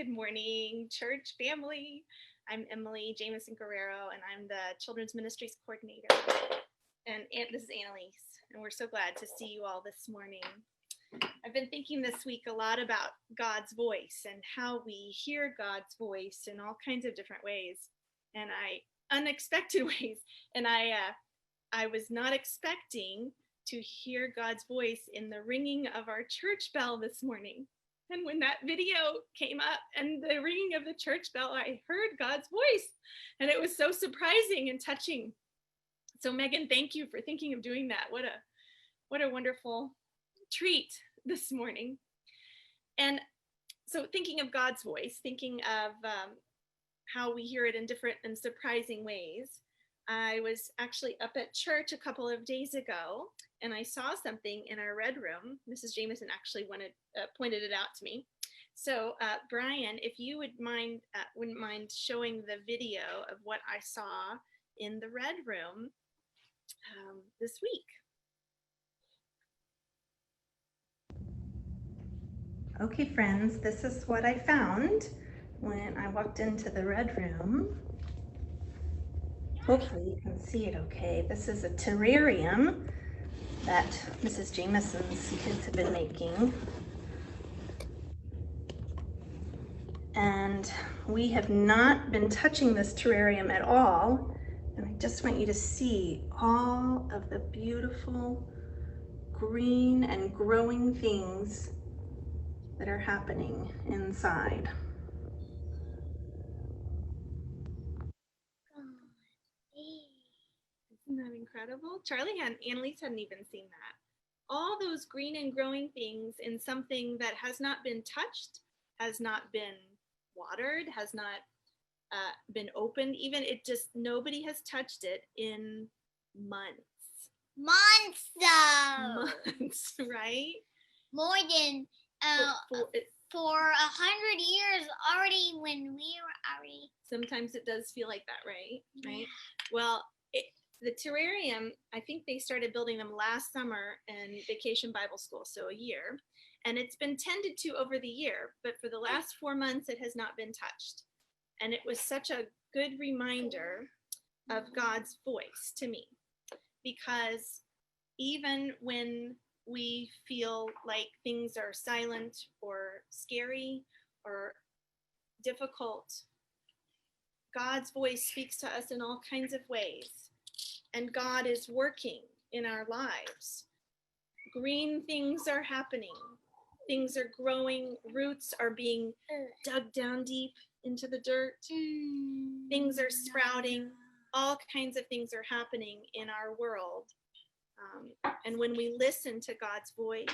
Good morning, church family. I'm Emily Jamison Guerrero, and I'm the Children's Ministries Coordinator. And this is Annalise, and we're so glad to see you all this morning. I've been thinking this week a lot about God's voice and how we hear God's voice in all kinds of different ways, and unexpected ways. And I was not expecting to hear God's voice in the ringing of our church bell this morning. And when that video came up and the ringing of the church bell, I heard God's voice, and it was so surprising and touching. So Megan, thank you for thinking of doing that. What a wonderful treat this morning. And so thinking of God's voice, thinking of how we hear it in different and surprising ways. I was actually up at church a couple of days ago, and I saw something in our red room. Mrs. Jamison actually pointed it out to me. So Brian, if you wouldn't mind showing the video of what I saw in the red room this week. Okay, friends, this is what I found when I walked into the red room. Hopefully you can see it okay. This is a terrarium that Mrs. Jamison's kids have been making. And we have not been touching this terrarium at all. And I just want you to see all of the beautiful green and growing things that are happening inside. Isn't that incredible? Annalise hadn't even seen that. All those green and growing things in something that has not been touched, has not been watered, has not been opened. Even nobody has touched it in months. Months though. Months, right? More than for 100 years already when we were already. Sometimes it does feel like that, right? Right. Well, the terrarium, I think they started building them last summer in Vacation Bible School, so a year. And it's been tended to over the year, but for the last 4 months, it has not been touched. And it was such a good reminder of God's voice to me, because even when we feel like things are silent or scary or difficult, God's voice speaks to us in all kinds of ways. And God is working in our lives. Green things are happening. Things are growing. Roots are being dug down deep into the dirt. Things are sprouting. All kinds of things are happening in our world. And when we listen to God's voice,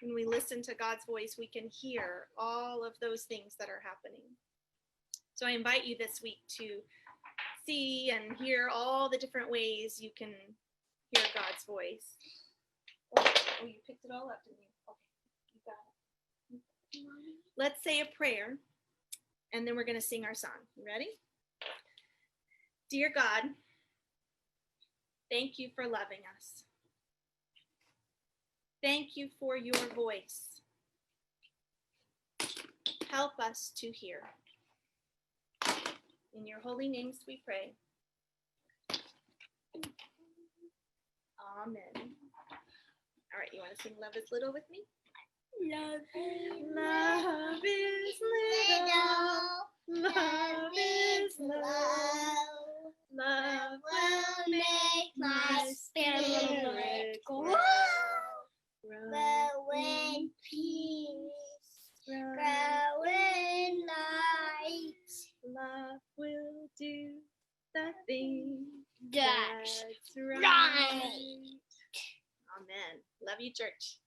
we can hear all of those things that are happening. So I invite you this week to see and hear all the different ways you can hear God's voice. Oh, you picked it all up, didn't you? Okay, you got it. Let's say a prayer, and then we're going to sing our song. You ready? Dear God, thank you for loving us. Thank you for your voice. Help us to hear. In your holy names we pray. Amen. All right, you want to sing Love is Little with me? Love Love is little. Love is love. Love will make my spirit grow. Grow in peace. Grow in light. Love will do the thing That's right. Amen. Love you, church.